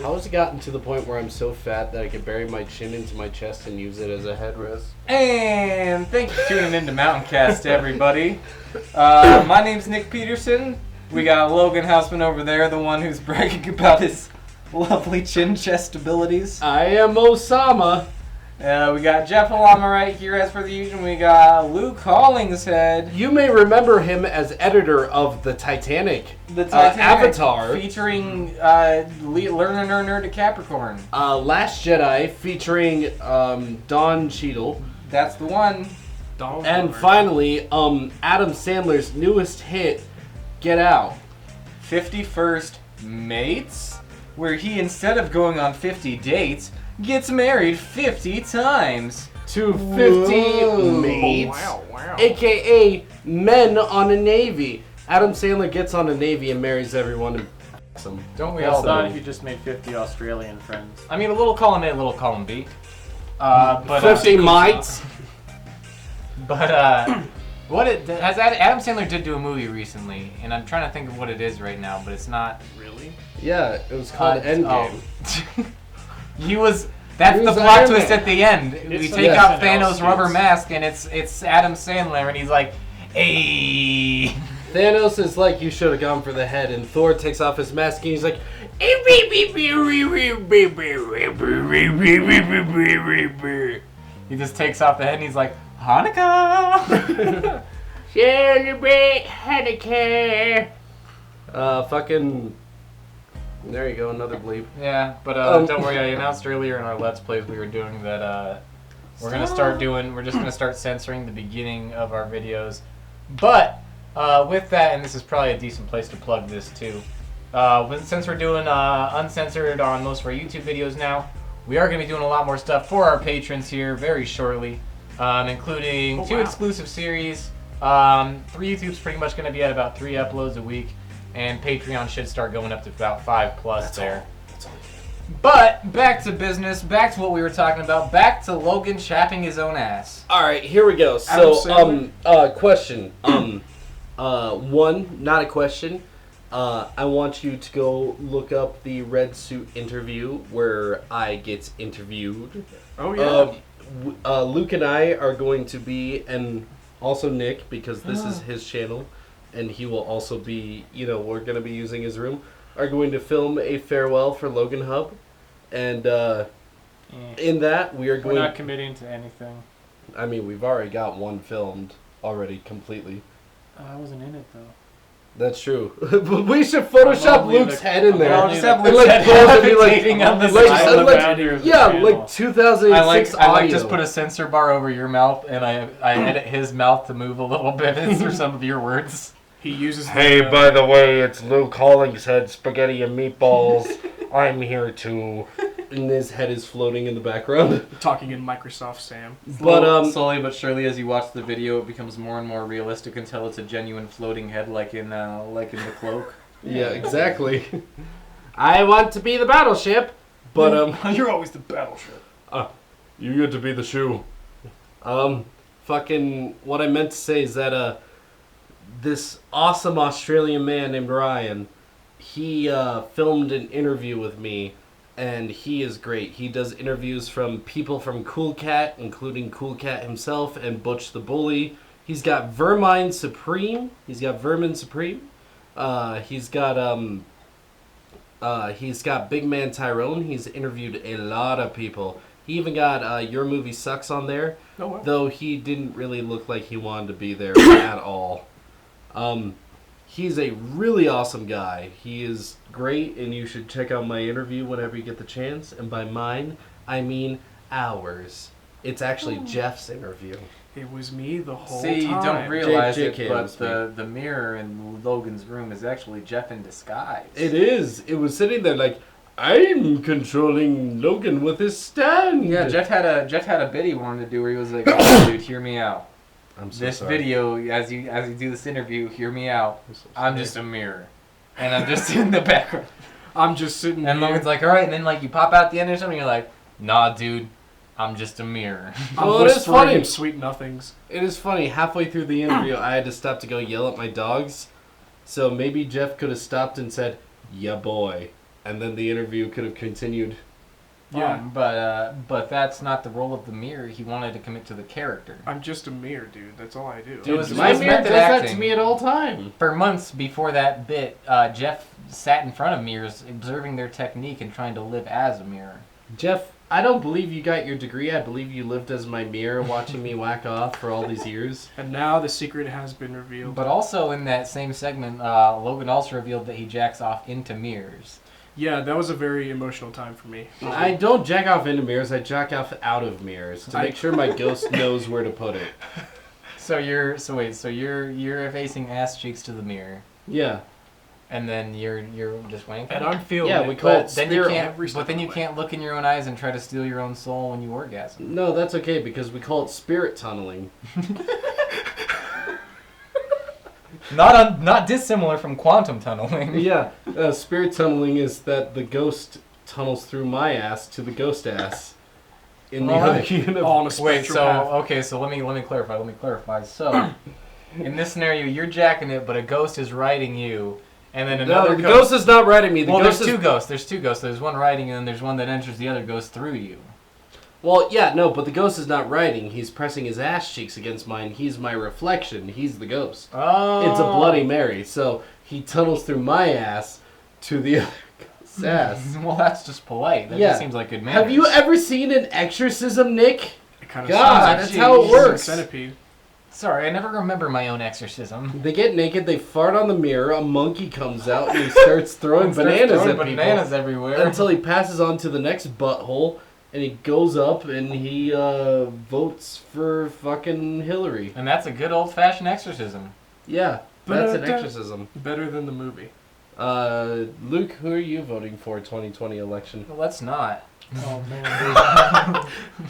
How has it gotten to the point where I'm so fat that I can bury my chin into my chest and use it as a headrest? And thank you for tuning in to MountainCast, everybody. My name's Nick Peterson. We got Logan Houseman over there, the one who's bragging about his lovely chin chest abilities. I am Osama. We got Jeff Alama right here, as per the usual. We got Luke Hollingshead. You may remember him as editor of the Titanic. Avatar. Featuring Learner to Capricorn. Last Jedi, featuring Don Cheadle. That's the one. And finally, Adam Sandler's newest hit, Get Out. 51st Mates, where he, instead of going on 50 dates, gets married 50 times. To 50 mates, a.k.a. men on a Navy. Adam Sandler gets on a Navy and marries everyone and them. Don't we all thought know? he just made 50 Australian friends. I mean, a little column A, a little column B. But 50 mites. But Adam Sandler did do a movie recently, and I'm trying to think of what it is right now, but it's not Really? Yeah, it was called Endgame. That's He the was plot Iron twist Man. at the end. It's We something take out else, Thanos' kids. rubber mask, and it's Adam Sandler, and he's like, "Hey." Thanos is like, you should have gone for the head, and Thor takes off his mask and he's like, He just takes off the head, and he's like, Hanukkah. celebrate Hanukkah. Fucking. There you go, another bleep. Yeah, but don't worry. I announced earlier in our Let's Plays we were doing that. We're just gonna start censoring the beginning of our videos. But with that, and this is probably a decent place to plug this too. Since we're doing uncensored on most of our YouTube videos now, we are gonna be doing a lot more stuff for our patrons here very shortly, including two exclusive series. YouTube's pretty much gonna be at about 3 uploads a week. And Patreon should start going up to about 5+ there. That's all. But back to business, back to what we were talking about, back to Logan chapping his own ass. All right, here we go. So, question. One, not a question. I want you to go look up the Red Suit interview where I get interviewed. Oh, yeah. Luke and I are going to be, and also Nick, because this is his channel. And he will also be, we're going to be using his room, are going to film a farewell for Logan Hub. And in that, we're not committing to anything. I mean, we've already got one filmed already completely. I wasn't in it, though. That's true. But we should Photoshop I'll leave Luke's the- head in there. I'll just have And, Luke's like, head pause and be like, levitating on the like, side. like 2006 I audio. just put a censor bar over your mouth, and I edit his mouth to move a little bit for some of your words. He uses Hey, by the way, it's Luke Hollingshead, spaghetti and meatballs. I'm here too. And his head is floating in the background. Talking in Microsoft Sam. But slowly but surely, as you watch the video, it becomes more and more realistic until it's a genuine floating head, like in the cloak. Yeah, exactly. I want to be the battleship, but You're always the battleship. you get to be the shoe. Fucking what I meant to say is that this awesome Australian man named Ryan, he filmed an interview with me, and he is great. He does interviews from people from Cool Cat, including Cool Cat himself and Butch the Bully. He's got Vermine Supreme. He's got Vermin Supreme. He's got Big Man Tyrone. He's interviewed a lot of people. He even got Your Movie Sucks on there, Oh, wow. though he didn't really look like he wanted to be there at all. He's a really awesome guy. He is great, and you should check out my interview whenever you get the chance. And by mine, I mean ours. It's actually Jeff's interview. It was me the whole See, time. you don't realize Jake it, but Hams, the mirror in Logan's room is actually Jeff in disguise. It is. It was sitting there like, I'm controlling Logan with his stand. Yeah, Jeff had a bit he wanted to do where he was like, oh, dude, hear me out. I'm so This sorry. video, as you do this interview, hear me out. I'm just a mirror, and I'm just in the background. I'm just sitting And here. Logan's like, all right, and then like you pop out the end or something, you're like, nah, dude, I'm just a mirror. I'm Well, it is whispering funny. him sweet nothings. It is funny. Halfway through the interview, I had to stop to go yell at my dogs. So maybe Jeff could have stopped and said, "Yeah, boy," and then the interview could have continued. Yeah. But that's not the role of the mirror. He wanted to commit to the character. I'm just a mirror, dude. That's all I do. Dude, it was My mirror method does that acting. to me at all time. For months before that bit, Jeff sat in front of mirrors, observing their technique and trying to live as a mirror. Jeff, I don't believe you got your degree. I believe you lived as my mirror watching me whack off for all these years. And now the secret has been revealed. But also in that same segment, Logan also revealed that he jacks off into mirrors. Yeah, that was a very emotional time for me. I don't jack off into mirrors. I jack off out of mirrors to make sure my ghost knows where to put it. So you're facing ass cheeks to the mirror, Yeah. and then you're just wanking. And I'm feeling Yeah, it. we call it Then you spirit. can't. every step But then of you the can't look in your own eyes and try to steal your own soul when you orgasm. No, that's okay because we call it spirit tunneling. Not dissimilar from quantum tunneling. Yeah, spirit tunneling is that the ghost tunnels through my ass to the ghost ass. In the other universe. All on a Wait, spectrum so path. okay, so let me clarify. So, in this scenario, you're jacking it, but a ghost is riding you, and then No, another the ghost is not riding me. The Well, ghost there's is... two ghosts. There's two ghosts. There's one riding, and then there's one that enters the other ghost through you. Well, yeah, no, but the ghost is not riding. He's pressing his ass cheeks against mine. He's my reflection. He's the ghost. Oh, It's a Bloody Mary. So he tunnels through my ass to the other ghost's ass. Well, that's just polite. That Yeah. just seems like good manners. Have you ever seen an exorcism, Nick? It kind of God, that's how it works. Centipede. Sorry, I never remember my own exorcism. They get naked, they fart on the mirror, a monkey comes out, and he starts throwing bananas at bananas people. everywhere. Until he passes on to the next butthole, and he goes up and he votes for fucking Hillary. And that's a good old-fashioned exorcism. Yeah, that's an Ba-da-da. exorcism. Better than the movie. Luke, who are you voting for 2020 election? Well, let's not. Oh man,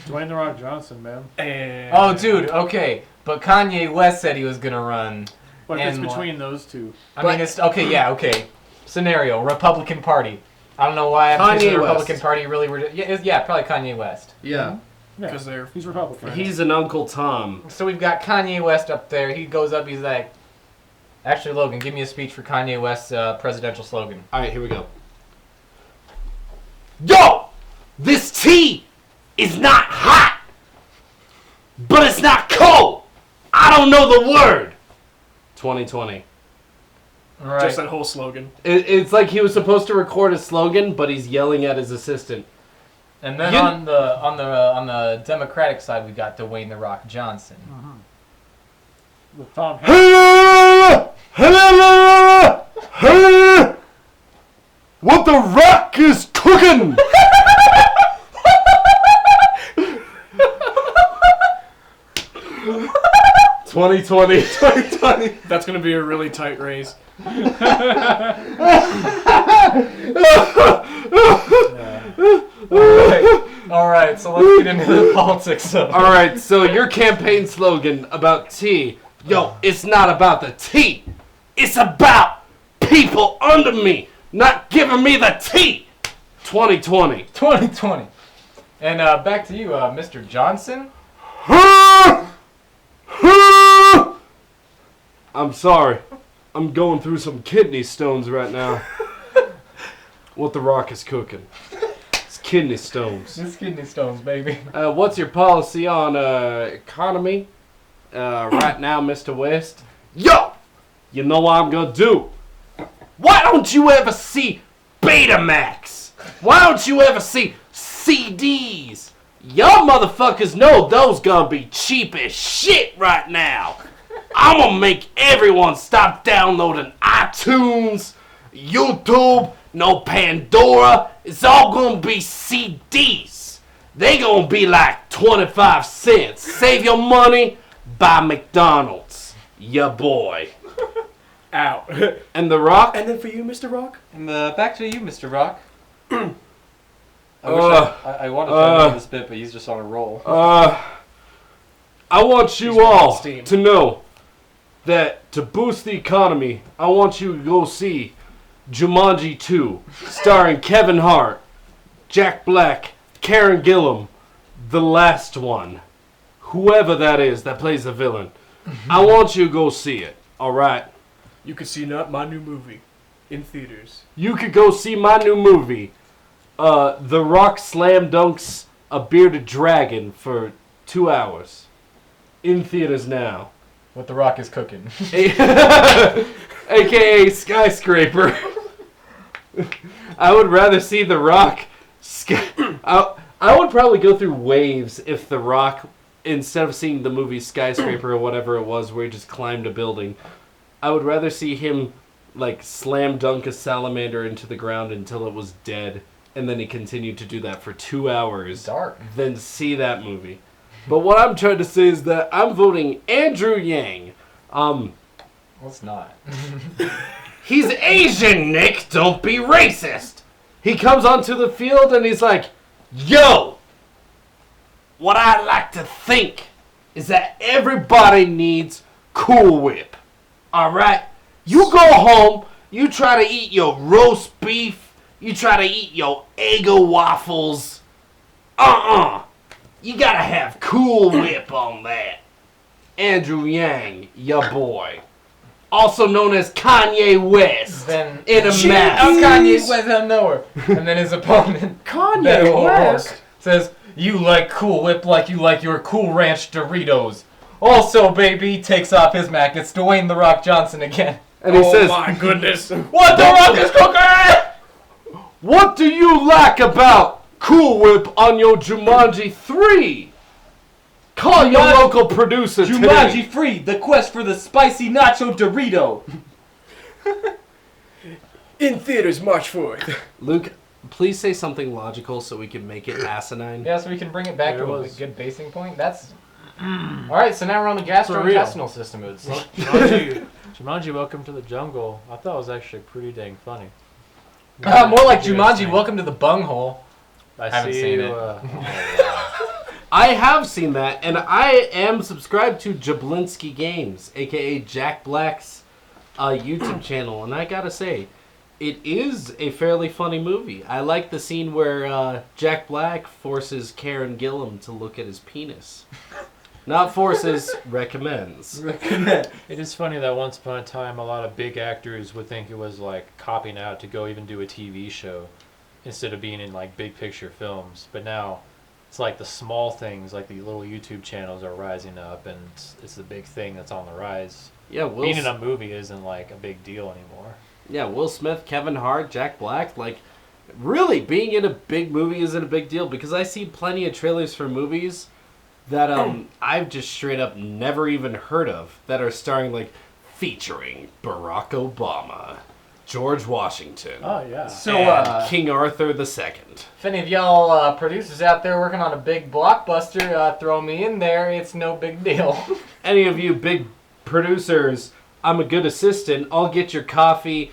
Dwayne the Rock Johnson, man. And Oh, dude. Okay, but Kanye West said he was gonna run. What if it's And between those two? I mean, it's okay. Yeah, okay. Scenario: Republican Party. I don't know why I'm Kanye thinking the West. Republican Party really were. Yeah, probably Kanye West. Yeah, Yeah, because they're he's Republican. he's an Uncle Tom. So we've got Kanye West up there. He goes up. He's like, actually, Logan, give me a speech for Kanye West's presidential slogan. Alright, here we go. Yo! This tea is not hot, but it's not cold. I don't know the word. 2020. All right. just that whole slogan. It's like he was supposed to record a slogan, but he's yelling at his assistant. And then You- on the Democratic side, we got Dwayne the Rock Johnson. With Tom Hanks. What the rock is cooking? 2020. That's going to be a really tight race. All right, so let's get into the politics of it. All right, so your campaign slogan about tea. Yo, it's not about the tea. It's about people under me not giving me the tea. 2020. 2020. And back to you, Mr. Johnson. I'm sorry. I'm going through some kidney stones right now. What the rock is cooking. It's kidney stones. It's kidney stones, baby. What's your policy on economy right now, Mr. West? Yo! You know what I'm gonna do? Why don't you ever see Betamax? Why don't you ever see CDs? Y'all motherfuckers know those gonna be cheap as shit right now. I'm gonna make everyone stop downloading iTunes, YouTube, no Pandora. It's all gonna be CDs. They gonna be like 25 cents. Save your money, buy McDonald's. Ya boy. Out. And The Rock? And then for you, Mr. Rock? And back to you, Mr. Rock. I want to try to do this bit, but he's just on a roll. I want He's you running all steam. to know that to boost the economy, I want you to go see Jumanji 2, starring Kevin Hart, Jack Black, Karen Gillan, the last one. Whoever that is that plays the villain. I want you to go see it, alright? You can see my new movie. In theaters. You could go see my new movie, The Rock Slam Dunks a Bearded Dragon for 2 hours. In theaters now. What the Rock is cooking. AKA Skyscraper. I would rather see The Rock. I would probably go through waves if The Rock, instead of seeing the movie Skyscraper or whatever it was where he just climbed a building, I would rather see him like slam dunk a salamander into the ground until it was dead, and then he continued to do that for 2 hours. Dark. Then see that movie. But what I'm trying to say is that I'm voting Andrew Yang. Well, it's not. He's Asian, Nick. Don't be racist. He comes onto the field and he's like, yo, what I like to think is that everybody needs Cool Whip. All right? You go home, you try to eat your roast beef, you try to eat your Eggo waffles. You gotta have Cool Whip on that. Andrew Yang, ya boy. Also known as Kanye West. Then in a mask. How Kanye West out of nowhere. And then his opponent, Kanye West, says, you like Cool Whip like you like your Cool Ranch Doritos. Also, baby, takes off his mask. It's Dwayne The Rock Johnson again. And he says, my goodness. What the Rock is cooking? what do you like about Cool Whip on your Jumanji 3? Call your local producer today. Free, the quest for the spicy nacho Dorito. In theaters March 4th. Luke, please say something logical so we can make it asimine. Yeah, so we can bring it back There to a was- good basing point. That's... Alright, so now we're on the gastrointestinal system. It's Jumanji, Welcome to the Jungle. I thought it was actually pretty dang funny. more like You Jumanji, think? Welcome to the Bunghole. I haven't see seen you, it. oh, wow. I have seen that, and I am subscribed to Jablinski Games, aka Jack Black's YouTube channel, and I gotta say, it is a fairly funny movie. I like the scene where Jack Black forces Karen Gillan to look at his penis. Not forces, recommends. It is funny that once upon a time, a lot of big actors would think it was like copying out to go even do a TV show instead of being in like big picture films. But now it's like the small things, like the little YouTube channels are rising up, and it's the big thing that's on the rise. Yeah, Being in a movie isn't like a big deal anymore. Yeah, Will Smith, Kevin Hart, Jack Black, like, really, being in a big movie isn't a big deal, because I see plenty of trailers for movies that I've just straight up never even heard of, that are starring, like, featuring Barack Obama, George Washington, Oh yeah. So, and King Arthur II. if any of y'all producers out there working on a big blockbuster, throw me in there. It's no big deal. Any of you big producers, I'm a good assistant, I'll get your coffee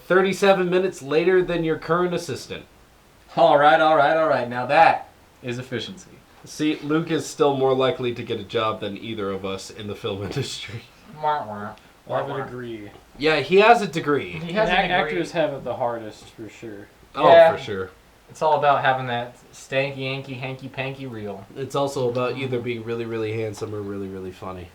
37 minutes later than your current assistant. All right. Now that is efficiency. See, Luke is still more likely to get a job than either of us in the film industry. I would agree. Yeah, he has a degree. He has a degree. Actors have it the hardest for sure. Oh, Yeah. for sure. It's all about having that stanky, yanky, hanky, panky reel. It's also about either being really, really handsome or really, really funny.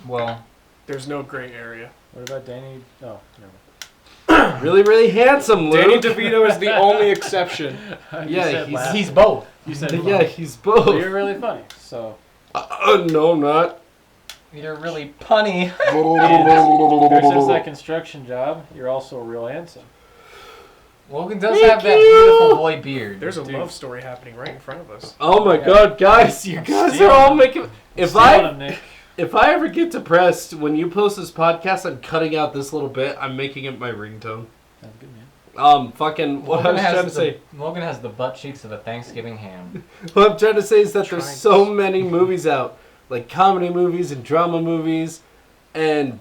Well, There's no gray area. What about Danny? Oh, never Really, really handsome, Luke. Danny DeVito is the only exception. mind. Yeah, You said he's both. You said Yeah, he's But both. you're really funny. So No, I'm not. You're really punny. ever since that construction job, you're also real handsome. Logan does have that beautiful boy beard. There's a Dude. love story happening right in front of us. Oh my god, guys, you guys Stealing are all him. making... If Stealing I him, Nick. if I ever get depressed, when you post this podcast, I'm cutting out this little bit. I'm making it my ringtone. Sounds good, man. Fucking, what I was trying to say... Logan has the butt cheeks of a Thanksgiving ham. What I'm trying to say is that there's Trying so many movies out, like comedy movies and drama movies, and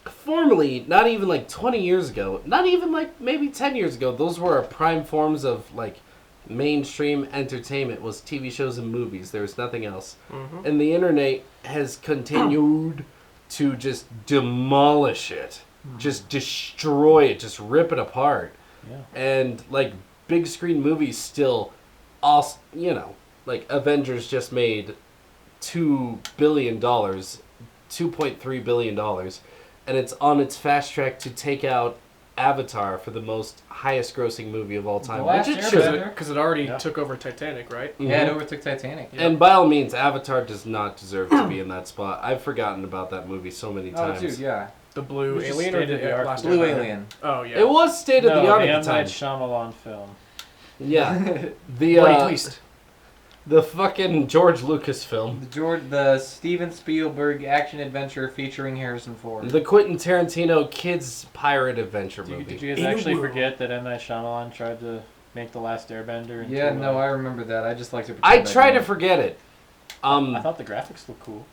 formerly, not even like 20 years ago, not even like maybe 10 years ago, those were our prime forms of like mainstream entertainment, was TV shows and movies. There was nothing else. Mm-hmm. And the internet has continued to just demolish it, just destroy it, just rip it apart. Yeah. And like big screen movies still, also, you know, like Avengers just made $2 billion, $2.3 billion, and it's on its fast track to take out Avatar for the highest grossing movie of all time, The which Last it Airbender. should. Because it already Yeah. took over Titanic, right? Yeah, it overtook Titanic. Yeah. And by all means, Avatar does not deserve to be in that spot. I've forgotten about that movie so many Oh, times. dude, yeah. The Blue Which is Alien or the state-of-the-art Last Blue Airbender? Alien. Oh, yeah. It was state of the art the at M. the time. Night Shyamalan film. Yeah, Bloody twist. the fucking George Lucas film, The Steven Spielberg action adventure featuring Harrison Ford. the Quentin Tarantino kids pirate adventure Did movie. you guys In a actually world. forget that M. Night Shyamalan tried to make The Last Airbender? Into, Yeah, no, I remember that. I just like to I pretend try to didn't. forget it. I thought the graphics looked cool.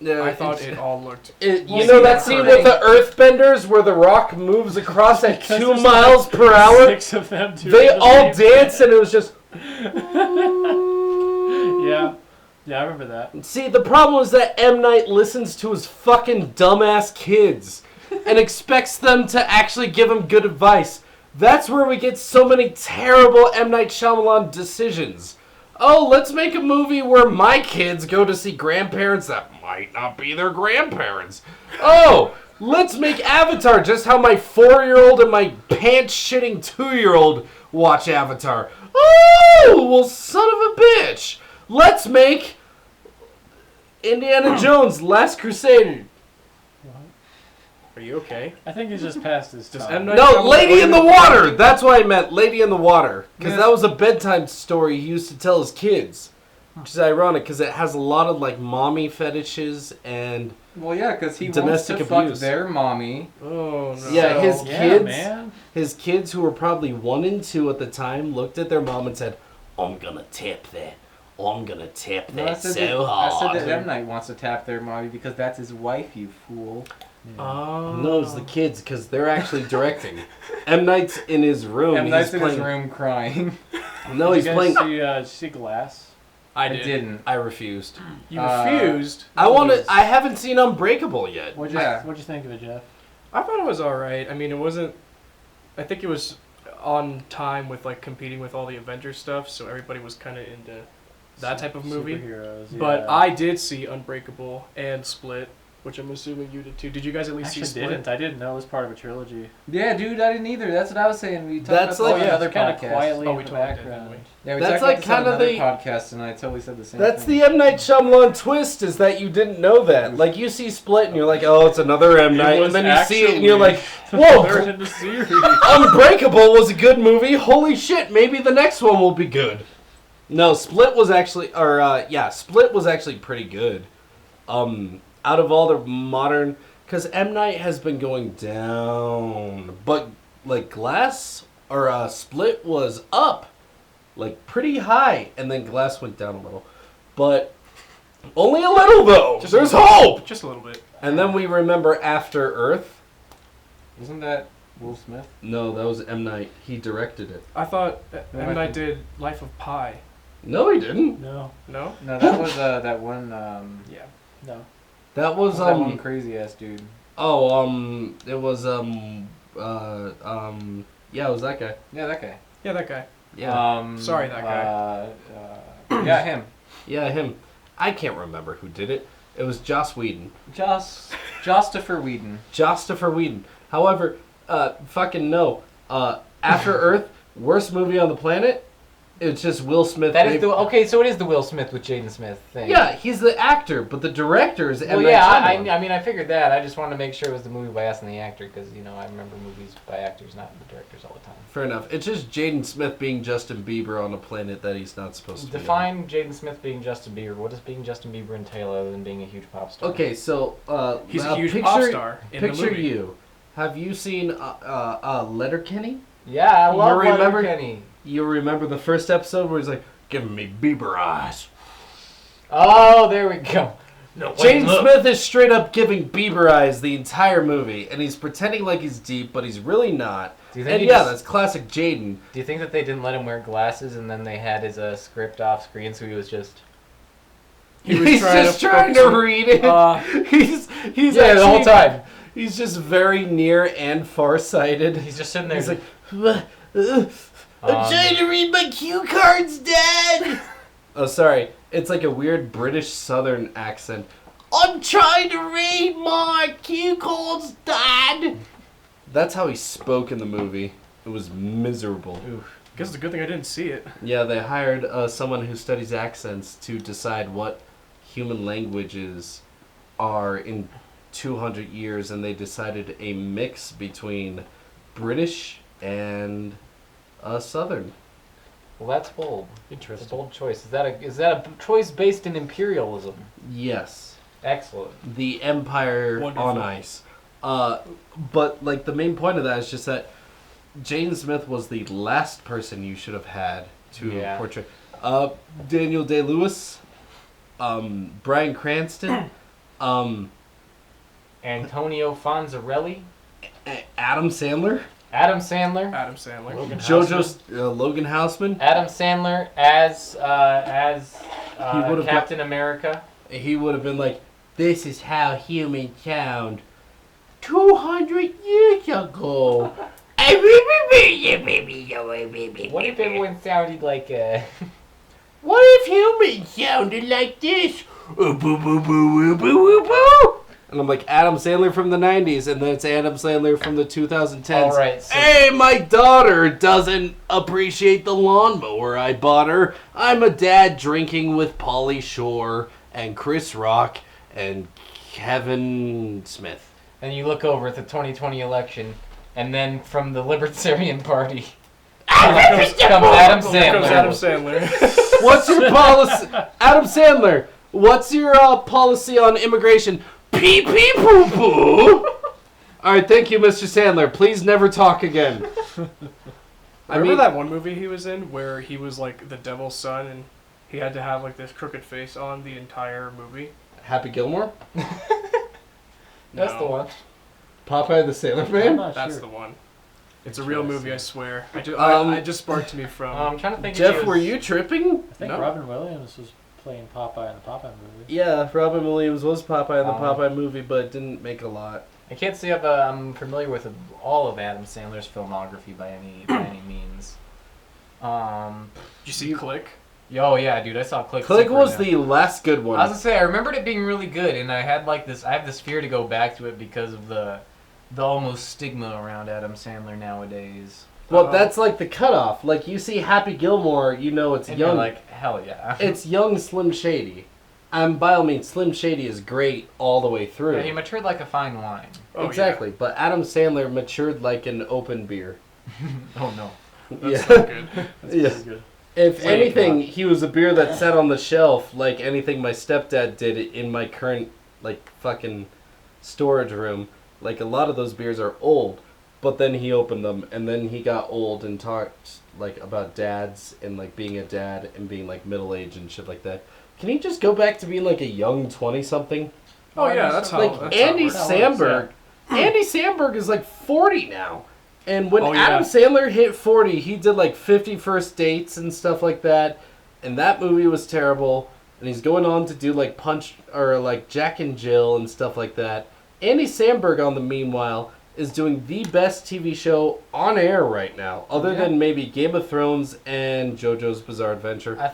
I thought it all looked... You Well, know see, that that's scene the with thing. the Earthbenders where the rock moves across at Because 2 there's miles per hour? 6 of them. Doing They the all same dance and it was just. Yeah. Yeah, I remember that. See, the problem is that M. Night listens to his fucking dumbass kids and expects them to actually give him good advice. That's where we get so many terrible M. Night Shyamalan decisions. Oh, let's make a movie where my kids go to see grandparents that might not be their grandparents. Oh, let's make Avatar just how my 4-year-old and my pants-shitting 2-year-old watch Avatar. Oh, well, son of a bitch. Let's make Indiana Jones, Last Crusade. Are you okay? I think he's just past his Does time. M. Night No, Shyamalan Lady in the order- Water. That's what I meant. Lady in the Water. Because Yeah. that was a bedtime story he used to tell his kids. Which is ironic because it has a lot of like mommy fetishes and Well, yeah, because he Domestic wants to abuse. fuck their mommy. Oh, no. yeah, his Yeah, kids. man. His kids who were probably 1 and 2 at the time looked at their mom and said, "I'm gonna tap that. I'm gonna tap No, that so I hard." said that M. Night wants to tap their mommy because that's his wife, you fool. Oh. No, it's the kids because they're actually directing. M. Night's in his room. M. Night's he's in his playing. room crying. No, Did he's you playing. guys see, did you see Glass? I I did. didn't. I refused. You refused? I want to. I haven't seen Unbreakable yet. What'd you think of it, Jeff? I thought it was alright. I mean, it wasn't... I think it was on time with, like, competing with all the Avengers stuff, so everybody was kind of into that type of movie. Superheroes, yeah. But I did see Unbreakable and Split, which I'm assuming you did too. Did you guys at least actually see Split? didn't. I didn't know it was part of a trilogy. Yeah, dude, I didn't either. That's what I was saying. We talked That's about like- this on another kind of podcast. quietly Oh, in we the totally did, background. didn't we? Yeah, we That's talked like about this on kinda another the- podcast, and I totally said the same That's thing. the M. Night Shyamalan twist, is that you didn't know that. Like, you see Split and you're like, oh, it's another M. Night. And then you see it and you're like, Third whoa, in the series. Unbreakable was a good movie. Holy shit, maybe the next one will be good. No, Split was actually, Split was actually pretty good. Out of all the modern, because M. Night has been going down, but like Glass or Split was up, like pretty high, and then Glass went down a little, but only a little though. Just There's a little- hope. Just a little bit. And then we remember After Earth. Wasn't that Will Smith? No, that was M. Night. He directed it. I thought No, M. I Night think- did Life of Pi. No, he didn't. No, No? No, that was that one. Yeah. no. That was that one crazy ass dude. it was yeah, it was that guy. Yeah, that guy. Yeah, that guy. Yeah. Sorry, that guy. Yeah, him. Yeah, him. I can't remember who did it. It was Joss Whedon. Jostopher Whedon. Jostopher Whedon. However, fucking no. After Earth, worst movie on the planet. It's just Will Smith. That is okay. So it is the Will Smith with Jaden Smith thing. Yeah, he's the actor, but the director is M. Well, Night yeah. Shyamalan. I mean, I figured that. I just wanted to make sure it was the movie by asking the actor because I remember movies by actors, not the directors, all the time. Fair enough. It's just Jaden Smith being Justin Bieber on a planet that he's not supposed to be on. Define Jaden Smith being Justin Bieber. What does being Justin Bieber entail other than being a huge pop star? Okay, so He's now a huge picture, pop star in the Picture movie. you. Have you seen Letterkenny? Yeah, I love You remember- Letterkenny. You remember the first episode where he's like, giving me Bieber eyes. Oh, there we go. No, Jaden Smith is straight up giving Bieber eyes the entire movie, and he's pretending like he's deep, but he's really not. Do you think And he yeah, just- that's classic Jaden. Do you think that they didn't let him wear glasses and then they had his script off screen so he was just... He was He's trying just to trying focus to on- read it. He's Yeah, the whole actually- time. He's just very near and farsighted. He's just sitting there. He's like, I'm trying to read my cue cards, Dad. Oh, sorry. It's like a weird British Southern accent. I'm trying to read my cue cards, Dad. That's how he spoke in the movie. It was miserable. Oof. Guess it's a good thing I didn't see it. Yeah, they hired someone who studies accents to decide what human languages are in 200 years, and they decided a mix between British and Southern. Well, that's bold. It's a Interesting. bold choice. Is that a choice based in imperialism? Yes. Excellent. The Empire Wonderful. on Ice. But like the main point of that is just that Jane Smith was the last person you should have had to Yeah. portray. Daniel Day-Lewis, Bryan Cranston, Antonio Fonzarelli, Adam Sandler, Adam Sandler, Adam Sandler. Logan Logan Houseman. Adam Sandler as He would've Captain America. He would have been like, "This is how humans sound 200 years ago." What if everyone sounded like What if humans sounded like this? And I'm like, Adam Sandler from the 90s, and then it's Adam Sandler from the 2010s. All right, so- Hey, my daughter doesn't appreciate the lawnmower I bought her. I'm a dad drinking with Pauly Shore and Chris Rock and Kevin Smith. and you look over at the 2020 election, and then from the Libertarian Party comes Adam There comes Adam Sandler. Sandler. What's your policy? Adam Sandler, what's your policy on immigration? Pee pee poo poo. All right, thank you, Mr. Sandler. Please never talk again. Remember that one movie he was in where he was like the devil's son and he had to have like this crooked face on the entire movie? Happy Gilmore? That's No, the one. Popeye the Sailor I'm Man? not That's sure. the one. It's a real movie, I swear. It just sparked to me from. I'm trying to think. if Jeff, he was- were you tripping? I think No. Robin Williams was playing Popeye in the Popeye movie. Yeah, Robin Williams was Popeye in the Um, Popeye movie, but didn't make a lot. I can't say I'm familiar with all of Adam Sandler's filmography by any means. Did you see Click? Oh yeah, dude, I saw Click. Click Super was now. the last good I was one. gonna say I remembered it being really good, and I had like this. I have this fear to go back to it because of the almost stigma around Adam Sandler nowadays. Well, that's like the cutoff. Like, you see Happy Gilmore, you know it's And you're young. like, hell yeah. It's young Slim Shady. And by all means, Slim Shady is great all the way through. Yeah, he matured like a fine wine. Oh, Exactly, but Adam Sandler matured like an open beer. Oh no. That's Yeah. not good. Yeah. Pretty good. If Wait, anything, he was a beer that sat on the shelf like anything my stepdad did in my current, like, fucking storage room. Like, a lot of those beers are old, but then he opened them, and then he got old and talked, like, about dads and, like, being a dad and being, like, middle-aged and shit like that. Can he just go back to being, like, a young 20-something? Oh yeah, that's how. Like, that's how it Andy works. Samberg. Andy Samberg is, like, 40 now. And when Oh, yeah. Adam Sandler hit 40, he did like 50 First Dates and stuff like that. And that movie was terrible. And he's going on to do like Punch or like Jack and Jill and stuff like that. Andy Samberg, on the meanwhile, is doing the best TV show on air right now, other Yeah. than maybe Game of Thrones and JoJo's Bizarre Adventure. I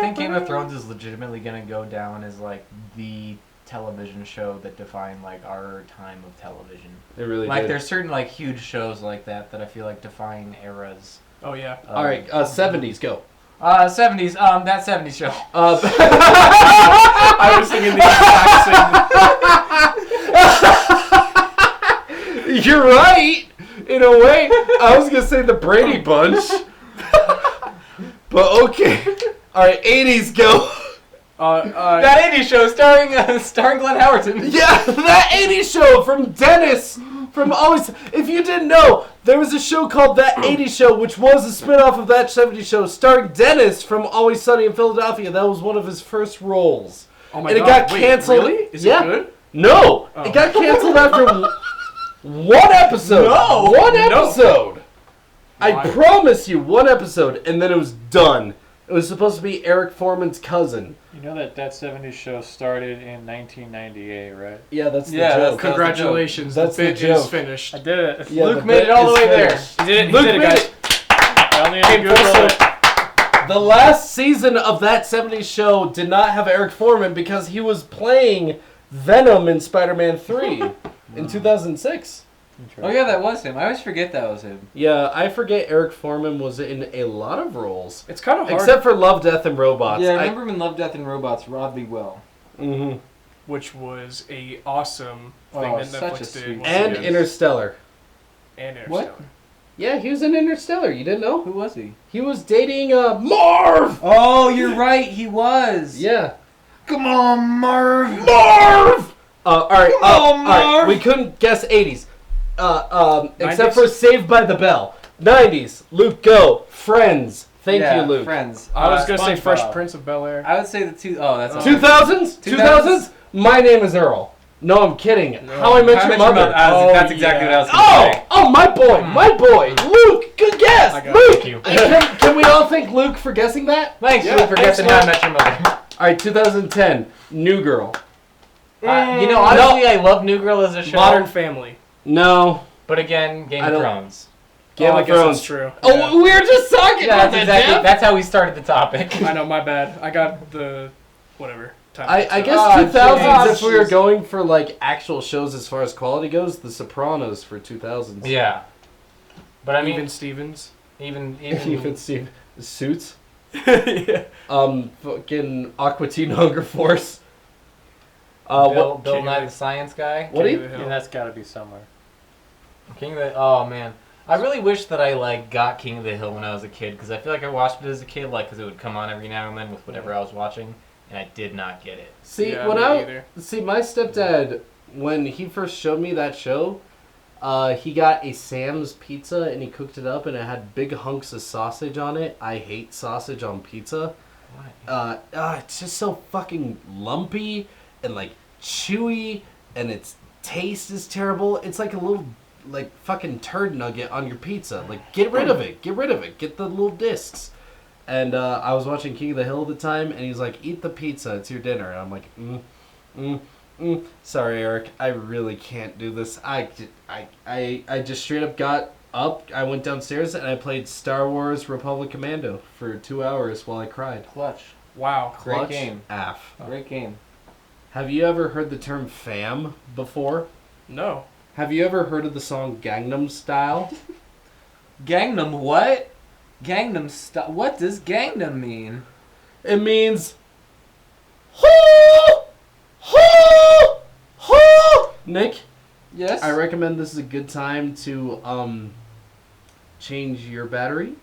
think Game of Thrones is legitimately gonna go down as like the television show that defined like our time of television. It really Like did. there's certain like huge shows like that I feel like define eras. Oh yeah. All right, 70s, go. 70s. That 70s show. I was thinking the exact same. You're right, in a way. I was gonna say the Brady Bunch, but okay. All right, 80s, go. That 80s show starring Glenn Howerton. Yeah, that 80s show from Dennis from Always. If you didn't know, there was a show called That 80s Show, which was a spin-off of That 70s Show, starring Dennis from Always Sunny in Philadelphia. That was one of his first roles. Oh my And god. it got Wait, canceled. Really? Is Yeah. it good? No, Oh. it got canceled after one episode. No, One no. episode. I Why? promise you, one episode, and then it was done. It was supposed to be Eric Foreman's cousin. You know that 70s show started in 1998, right? Yeah, that's the Yeah, joke. that's- Congratulations. That's the the bit is joke. finished. I did it. Yeah, Luke the made bit it all the is way there. finished. He did it. He Luke did it, made guys. it. I only had Hey, to Google so- it. The last season of That 70s Show did not have Eric Foreman because he was playing Venom in Spider-Man 3 in 2006. Oh yeah, that was him. I always forget that was him. Yeah, I forget Eric Foreman was in a lot of roles. It's kind of hard. Except for Love, Death, and Robots. Yeah, I remember him in Love, Death, and Robots oddly well. Mm-hmm. Which was a awesome thing Oh, that such a Netflix sweet- did. once And again. Interstellar. And What? Interstellar. Yeah, he was in Interstellar. You didn't know? Who was he? He was dating Marv! Oh, you're right. He was. Yeah. Come on, Marv. Marv! Alright, Come on, alright. Marv! We couldn't guess 80s. Except 90s? for Saved by the Bell. 90s. Luke, go. Friends. Thank Yeah, you, Luke. Friends. I was gonna say SpongeBob. Fresh Prince of Bel Air. I would say the two. Oh, that's 2000s? 2000s? My Name is Earl. No, I'm kidding. No. How I Met Your Mother. That's exactly what I was going to say. Oh, my boy, my boy. Luke, good guess. I got Luke. you. Can we all thank Luke for guessing that? Thanks, Yeah, Luke, for thanks, guessing How I Luke. Met Your Mother. All right, 2010, New Girl. You know, honestly, I love New Girl as a show. Modern Family. No. But again, Game I of don't- Thrones. Game I of guess Thrones. that's true. Oh, we were just talking Yeah, about that's that, exactly. Jeff. That's how we started the topic. I know, my bad. I got the whatever. Time I guess Oh, 2000s, if we were jeez. going for like actual shows as far as quality goes, The Sopranos for 2000s. Yeah. But I mean, Even Stevens. even Even Steve Suits. Yeah. Fucking Aqua Teen Hunger Force. Bill King Nye of the Science Guy. What do King you? of the Yeah, Hill. that's got to be somewhere. King of the. Oh man, I really wish that I like got King of the Hill when I was a kid because I feel like I watched it as a kid, like because it would come on every now and then with whatever I was watching, and I did not get it. See, Yeah, when me I either. see my stepdad, when he first showed me that show, he got a Sam's pizza and he cooked it up and it had big hunks of sausage on it. I hate sausage on pizza. Why? It's just so fucking lumpy and like chewy, and its taste is terrible. It's like a little like fucking turd nugget on your pizza. Like, get rid of it. Get rid of it. Get the little discs. And I was watching King of the Hill at the time, and he's like, "Eat the pizza. It's your dinner." And I'm like, Sorry, Eric. I really can't do this. I just straight up got up. I went downstairs and I played Star Wars Republic Commando for 2 hours while I cried. Clutch. Wow. Great Clutch game. AF. Great game. Have you ever heard the term fam before? No. Have you ever heard of the song Gangnam Style? Gangnam what? Gangnam style. What does Gangnam mean? It means hoo, hoo, hoo. Nick, Yes. I recommend this is a good time to change your battery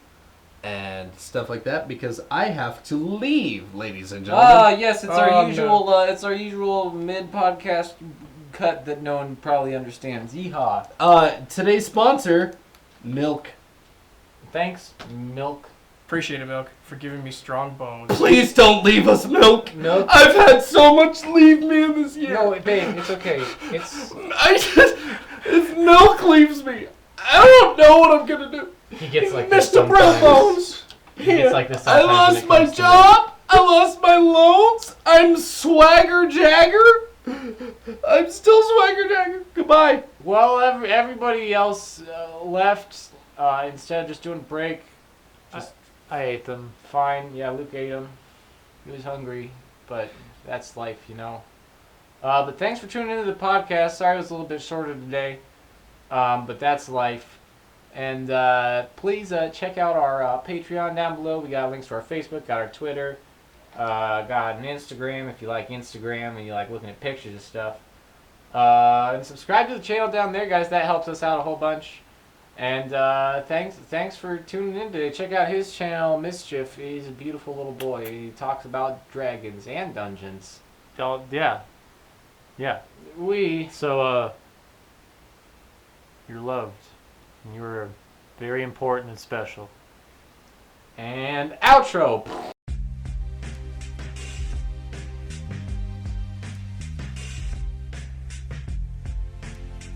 and stuff like that because I have to leave, ladies and gentlemen. Yes, it's Oh, our no. usual. It's our usual mid-podcast cut that no one probably understands. Yeehaw! Today's sponsor, Milk. Thanks, Milk. Appreciate it, Milk, for giving me strong bones. Please don't leave us, Milk. Milk. I've had so much leave me in this year. No, babe, it's okay. It's If Milk leaves me, I don't know what I'm gonna do. he gets like this Mr. sometimes. Brownbones. He gets like this I sometimes when lost it my comes to job. I lost my loans. I'm Swagger Jagger. I'm still Swagger Jagger. Goodbye. Well, everybody else left instead of just doing a break. I ate them. Fine, yeah, Luke ate him. He was hungry, but that's life, you know. But thanks for tuning into the podcast. Sorry it was a little bit shorter today, but that's life. And please check out our Patreon down below. We got links to our Facebook, got our Twitter, got an Instagram if you like Instagram and you like looking at pictures and stuff. And subscribe to the channel down there, guys. That helps us out a whole bunch. And thanks for tuning in today. Check out his channel, Mischief. He's a beautiful little boy. He talks about dragons and dungeons. Oh, yeah. Yeah. So, you're loved. And you're very important and special. And outro.